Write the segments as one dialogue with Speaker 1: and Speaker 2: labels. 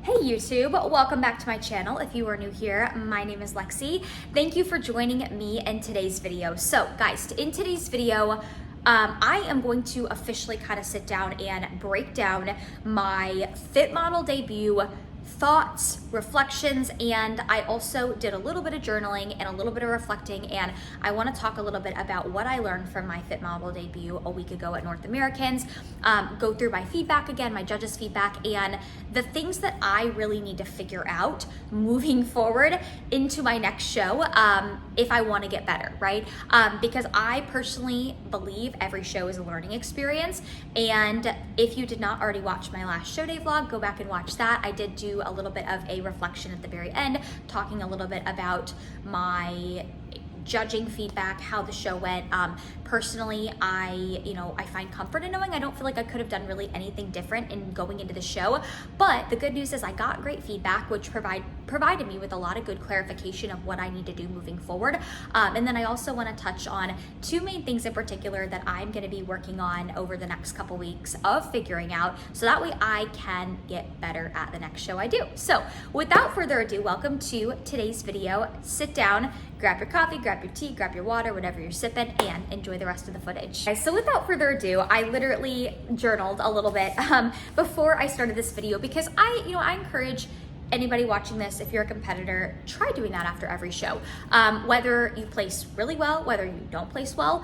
Speaker 1: Hey YouTube, welcome back to my channel. If you are new here, my name is Lexi. Thank you for joining me in today's video. So guys, in today's video, I am going to officially kind of sit down and break down my Fit Model debut thoughts, reflections, and I also did a little bit of journaling and a little bit of reflecting, and I want to talk a little bit about what I learned from my Fit Model debut a week ago at North Americans, go through my feedback again, my judges' feedback, and the things that I really need to figure out moving forward into my next show if I want to get better, right? Because I personally believe every show is a learning experience, and if you did not already watch my last show day vlog, go back and watch that. I did do a little bit of a reflection at the very end, talking a little bit about my judging feedback, how the show went. Personally, I find comfort in knowing I don't feel like I could have done really anything different in going into the show. But the good news is I got great feedback, which provided me with a lot of good clarification of what I need to do moving forward. And then I also want to touch on two main things in particular that I'm going to be working on over the next couple weeks of figuring out, so that way I can get better at the next show I do. So without further ado, welcome to today's video. Sit down, grab your coffee, grab your tea, grab your water, whatever you're sipping, and enjoy the rest of the footage. Okay, so without further ado, I literally journaled a little bit before I started this video, because I encourage anybody watching this, if you're a competitor, try doing that after every show. Whether you place really well, whether you don't place well,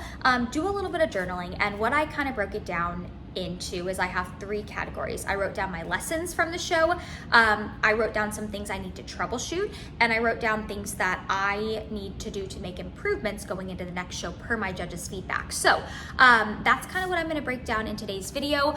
Speaker 1: do a little bit of journaling. And what I kind of broke it down into is I have three categories. I wrote down my lessons from the show, I wrote down some things I need to troubleshoot, and I wrote down things that I need to do to make improvements going into the next show per my judges' feedback. So that's kind of what I'm going to break down in today's video.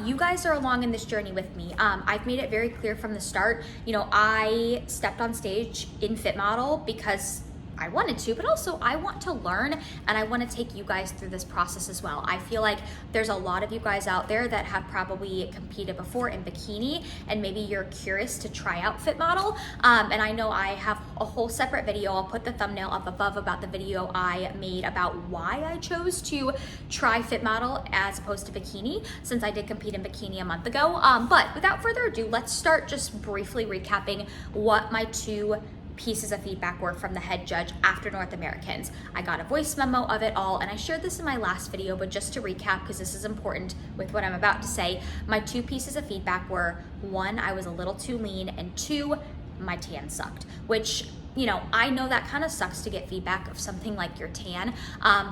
Speaker 1: You guys are along in this journey with me. I've made it very clear from the start, I stepped on stage in Fit Model because I wanted to, but also I want to learn, and I want to take you guys through this process as well. I feel like there's a lot of you guys out there that have probably competed before in bikini, and maybe you're curious to try out Fit Model. And I know I have a whole separate video. I'll put the thumbnail up above about the video I made about why I chose to try Fit Model as opposed to bikini, since I did compete in bikini a month ago. But without further ado, let's start just briefly recapping what my two pieces of feedback were from the head judge after North Americans. I got a voice memo of it all, and I shared this in my last video, but just to recap, because this is important with what I'm about to say, my two pieces of feedback were, one, I was a little too lean, and two, my tan sucked, which, I know that kind of sucks to get feedback of something like your tan,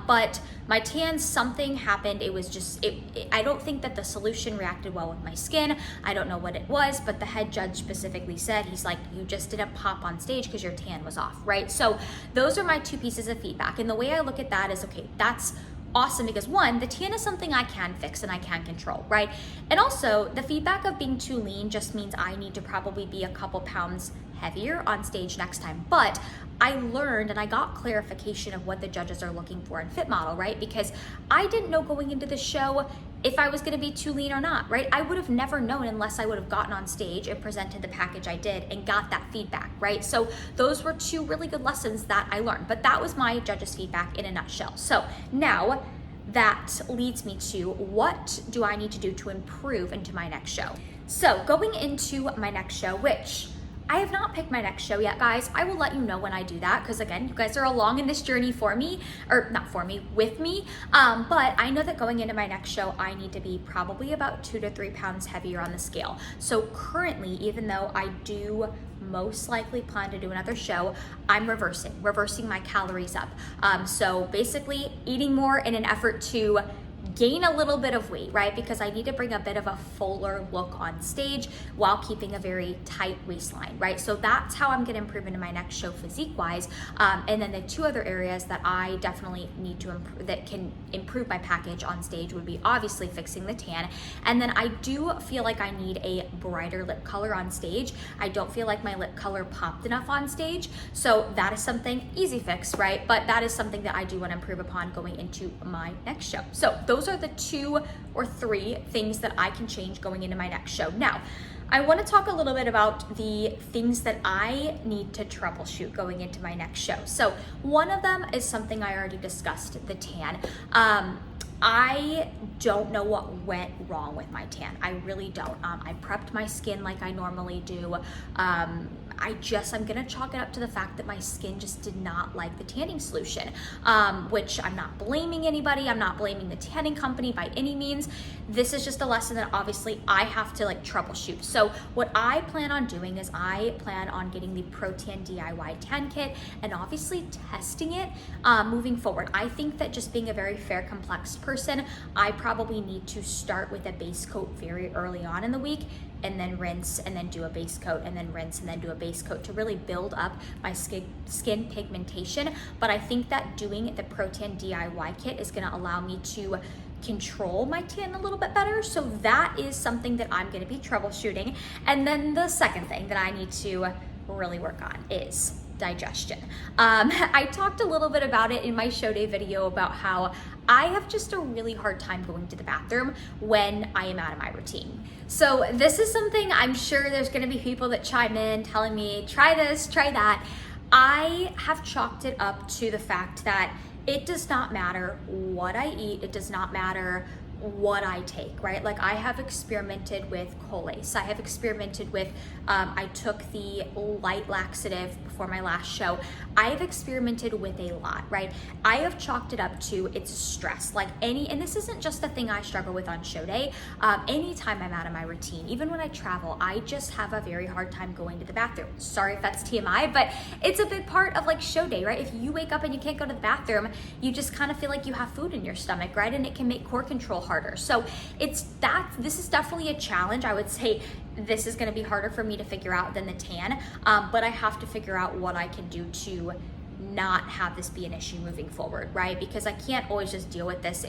Speaker 1: but my tan, something happened. It was just, I don't think that the solution reacted well with my skin. I don't know what it was, but the head judge specifically said, he's like, you just didn't pop on stage because your tan was off, right? So those are my two pieces of feedback. And the way I look at that is, okay, that's awesome, because one, the tan is something I can fix and I can control, right? And also the feedback of being too lean just means I need to probably be a couple pounds heavier on stage next time. But I learned and I got clarification of what the judges are looking for in Fit Model, right? Because I didn't know going into the show if I was gonna be too lean or not, right? I would have never known unless I would have gotten on stage and presented the package I did and got that feedback, right? So those were two really good lessons that I learned, but that was my judges' feedback in a nutshell. So now that leads me to, what do I need to do to improve into my next show? So going into my next show, which I have not picked my next show yet, guys. I will let you know when I do that, because again, you guys are along in this journey for me, or not for me, with me. But I know that going into my next show, I need to be probably about 2 to 3 pounds heavier on the scale. So currently, even though I do most likely plan to do another show, I'm reversing my calories up. So basically eating more in an effort to gain a little bit of weight, right? Because I need to bring a bit of a fuller look on stage while keeping a very tight waistline, right? So that's how I'm gonna improve into my next show physique-wise. And then the two other areas that I definitely need to improve, that can improve my package on stage, would be obviously fixing the tan. And then I do feel like I need a brighter lip color on stage. I don't feel like my lip color popped enough on stage. So that is something, easy fix, right? But that is something that I do want to improve upon going into my next show. So those are the 2 or 3 things that I can change going into my next show. Now, I want to talk a little bit about the things that I need to troubleshoot going into my next show. So one of them is something I already discussed, the tan. I don't know what went wrong with my tan. I really don't. I prepped my skin like I normally do. I'm gonna chalk it up to the fact that my skin just did not like the tanning solution, which I'm not blaming anybody. I'm not blaming the tanning company by any means. This is just a lesson that obviously I have to like troubleshoot. So what I plan on doing is I plan on getting the Pro Tan DIY tan kit and obviously testing it moving forward. I think that just being a very fair, complex person, I probably need to start with a base coat very early on in the week, and then rinse, and then do a base coat, and then rinse, and then do a base coat to really build up my skin pigmentation. But I think that doing the Pro Tan DIY kit is gonna allow me to control my tan a little bit better. So that is something that I'm gonna be troubleshooting. And then the second thing that I need to really work on is digestion. I talked a little bit about it in my show day video about how I have just a really hard time going to the bathroom when I am out of my routine. So this is something I'm sure there's gonna be people that chime in telling me, try this, try that. I have chalked it up to the fact that it does not matter what I eat, it does not matter what I take, right? Like I have experimented with Colace. I have experimented with, I took the light laxative before my last show. I have experimented with a lot, right? I have chalked it up to it's stress. Like and this isn't just a thing I struggle with on show day. Anytime I'm out of my routine, even when I travel, I just have a very hard time going to the bathroom. Sorry if that's TMI, but it's a big part of like show day, right? If you wake up and you can't go to the bathroom, you just kind of feel like you have food in your stomach, right? And it can make core control harder. So this is definitely a challenge. I would say this is going to be harder for me to figure out than the tan, but I have to figure out what I can do to not have this be an issue moving forward, right? Because I can't always just deal with this.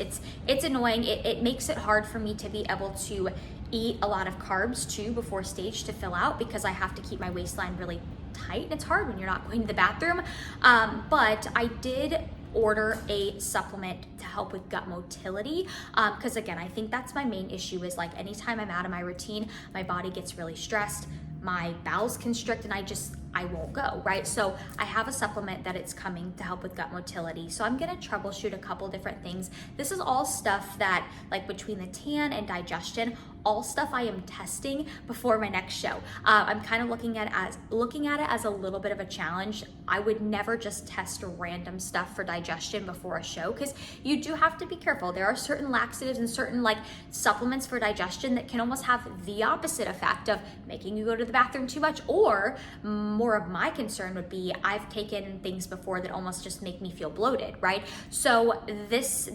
Speaker 1: It's annoying. It makes it hard for me to be able to eat a lot of carbs too before stage to fill out, because I have to keep my waistline really tight, and it's hard when you're not going to the bathroom. But I did order a supplement to help with gut motility, because again, I think that's my main issue is like anytime I'm out of my routine, my body gets really stressed, my bowels constrict, and I won't go, right? So I have a supplement that it's coming to help with gut motility. So I'm gonna troubleshoot a couple different things. This is all stuff that, like between the tan and digestion, all stuff I am testing before my next show. I'm kind of looking at it as a little bit of a challenge. I would never just test random stuff for digestion before a show, because you do have to be careful. There are certain laxatives and certain like supplements for digestion that can almost have the opposite effect of making you go to the bathroom too much, or more of my concern would be I've taken things before that almost just make me feel bloated, right? So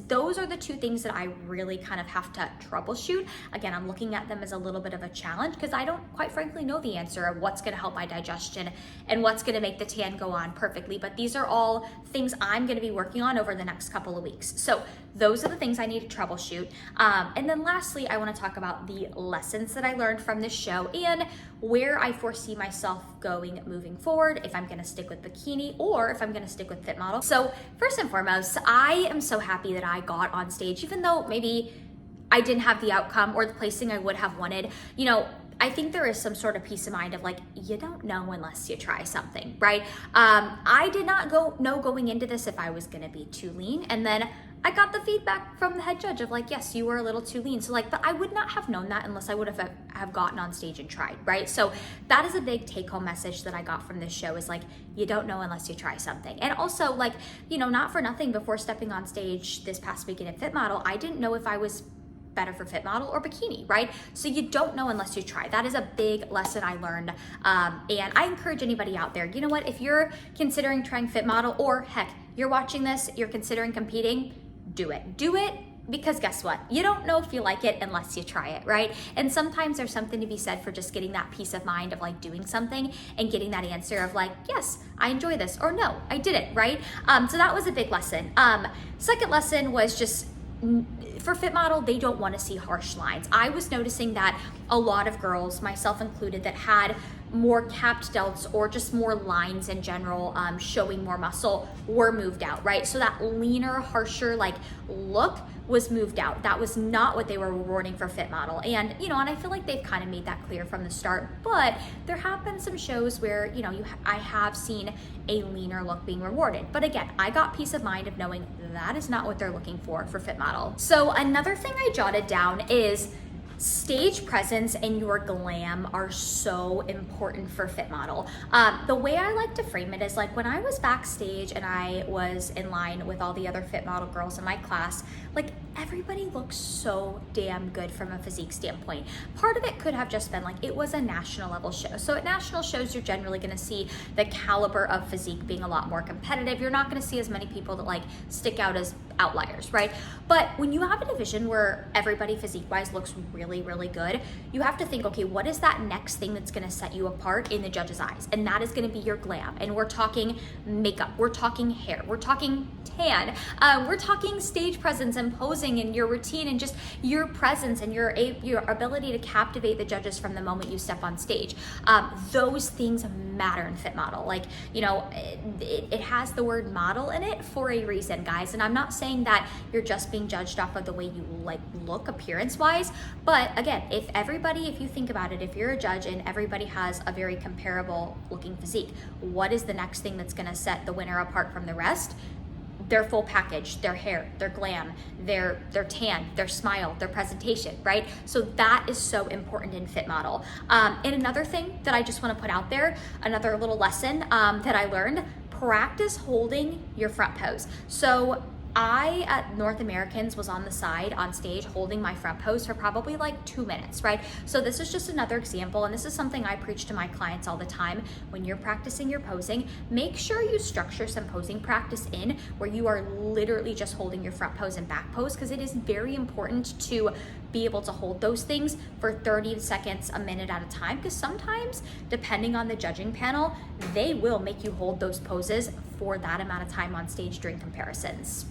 Speaker 1: those are the two things that I really kind of have to troubleshoot. Again, I'm looking at them as a little bit of a challenge because I don't quite frankly know the answer of what's going to help my digestion and what's going to make the tan go on perfectly. But these are all things I'm going to be working on over the next couple of weeks. So those are the things I need to troubleshoot. And then lastly, I want to talk about the lessons that I learned from this show and where I foresee myself going moving forward, if I'm going to stick with bikini or if I'm going to stick with fit model. So first and foremost, I am so happy that I got on stage, even though maybe I didn't have the outcome or the placing I would have wanted. You know, I think there is some sort of peace of mind of like, you don't know unless you try something, right? I did not know going into this if I was gonna be too lean. And then I got the feedback from the head judge of like, yes, you were a little too lean. So like, but I would not have known that unless I would have gotten on stage and tried, right? So that is a big take home message that I got from this show is like, you don't know unless you try something. And also like, you know, not for nothing, before stepping on stage this past weekend at Fit Model, I didn't know if I was better for fit model or bikini, right? So you don't know unless you try. That is a big lesson I learned. And I encourage anybody out there, you know what, if you're considering trying fit model, or heck, you're watching this, you're considering competing, do it. Do it, because guess what? You don't know if you like it unless you try it, right? And sometimes there's something to be said for just getting that peace of mind of like doing something and getting that answer of like, yes, I enjoy this, or no, I didn't, right? So that was a big lesson. Second lesson was just, for fit model, they don't want to see harsh lines. I was noticing that a lot of girls, myself included, that had more capped delts or just more lines in general, showing more muscle, were moved out, right? So that leaner, harsher like look was moved out. That was not what they were rewarding for Fit Model. And, and I feel like they've kind of made that clear from the start, but there have been some shows where, I have seen a leaner look being rewarded. But again, I got peace of mind of knowing that is not what they're looking for Fit Model. So another thing I jotted down is stage presence and your glam are so important for Fit Model. The way I like to frame it is like when I was backstage and I was in line with all the other Fit Model girls in my class, like everybody looks so damn good from a physique standpoint. Part of it could have just been like it was a national level show. So at national shows, you're generally gonna see the caliber of physique being a lot more competitive. You're not gonna see as many people that like stick out as outliers, right? But when you have a division where everybody physique-wise looks really, really good, you have to think, okay, what is that next thing that's gonna set you apart in the judge's eyes? And that is gonna be your glam. And we're talking makeup, we're talking hair, we're talking tan, we're talking stage presence and posing and your routine and just your presence and your ability to captivate the judges from the moment you step on stage. Those things matter in Fit Model. Like, it has the word model in it for a reason, guys. And I'm not saying that you're just being judged off of the way you like look appearance wise, but again, if you think about it, if you're a judge and everybody has a very comparable looking physique, what is the next thing that's going to set the winner apart from the rest? Their full package, their hair, their glam, their tan, their smile, their presentation, right? So that is so important in Fit Model. And another thing that I just want to put out there, another little lesson that I learned, practice holding your front pose. So I, at North Americans, was on the side on stage holding my front pose for probably like 2 minutes, right? So this is just another example, and this is something I preach to my clients all the time. When you're practicing your posing, make sure you structure some posing practice in where you are literally just holding your front pose and back pose, because it is very important to be able to hold those things for 30 seconds, a minute at a time, because sometimes, depending on the judging panel, they will make you hold those poses for that amount of time on stage during comparisons.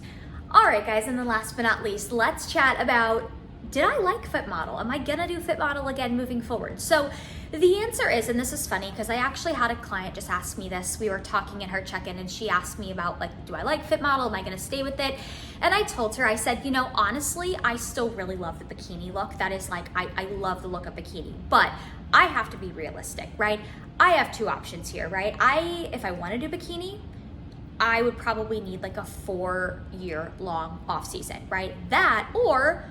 Speaker 1: All right, guys, and then last but not least, let's chat about, did I like Fit Model? Am I gonna do Fit Model again moving forward? So the answer is, and this is funny because I actually had a client just ask me this. We were talking in her check-in and she asked me about like, do I like Fit Model? Am I gonna stay with it? And I told her, I said, honestly, I still really love the bikini look. That is like, I love the look of bikini, but I have to be realistic, right? I have two options here, right? If I wanna do bikini, I would probably need like a 4-year long off season, right? That, or,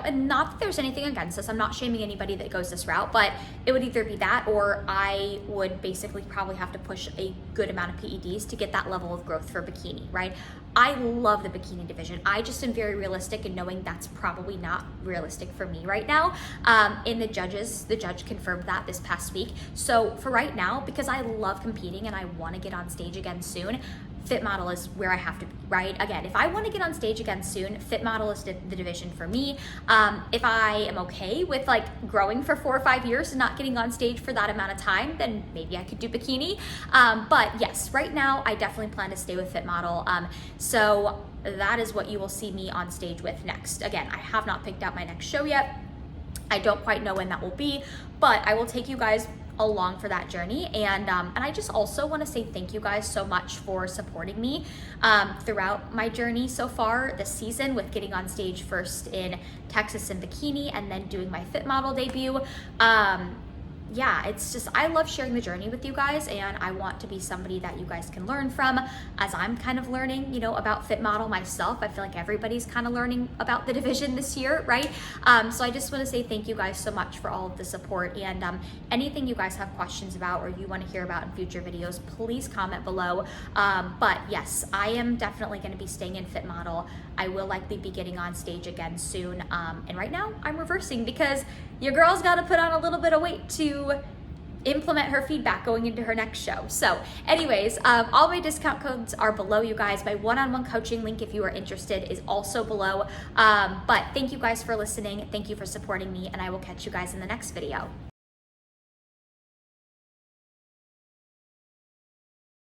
Speaker 1: and not that there's anything against this, I'm not shaming anybody that goes this route, but it would either be that, or I would basically probably have to push a good amount of PEDs to get that level of growth for bikini, right? I love the bikini division. I just am very realistic in knowing that's probably not realistic for me right now. And the judge confirmed that this past week. So for right now, because I love competing and I wanna get on stage again soon, Fit Model is where I have to be, right? Again, if I want to get on stage again soon, Fit Model is the division for me. If I am okay with like growing for 4 or 5 years and not getting on stage for that amount of time, then maybe I could do bikini. But yes, right now I definitely plan to stay with Fit Model. So that is what you will see me on stage with next. Again, I have not picked out my next show yet. I don't quite know when that will be, but I will take you guys along for that journey. And I just also want to say thank you guys so much for supporting me throughout my journey so far this season, with getting on stage first in Texas in bikini and then doing my Fit Model debut. Yeah, it's just, I love sharing the journey with you guys, and I want to be somebody that you guys can learn from as I'm kind of learning, about Fit Model myself. I feel like everybody's kind of learning about the division this year, right? So I just want to say thank you guys so much for all of the support, and anything you guys have questions about or you want to hear about in future videos, please comment below. But yes, I am definitely going to be staying in Fit Model. I will likely be getting on stage again soon. And right now I'm reversing because your girl's got to put on a little bit of weight to implement her feedback going into her next show. So anyways, all my discount codes are below, you guys. My one-on-one coaching link, if you are interested, is also below. But thank you guys for listening. Thank you for supporting me, and I will catch you guys in the next video.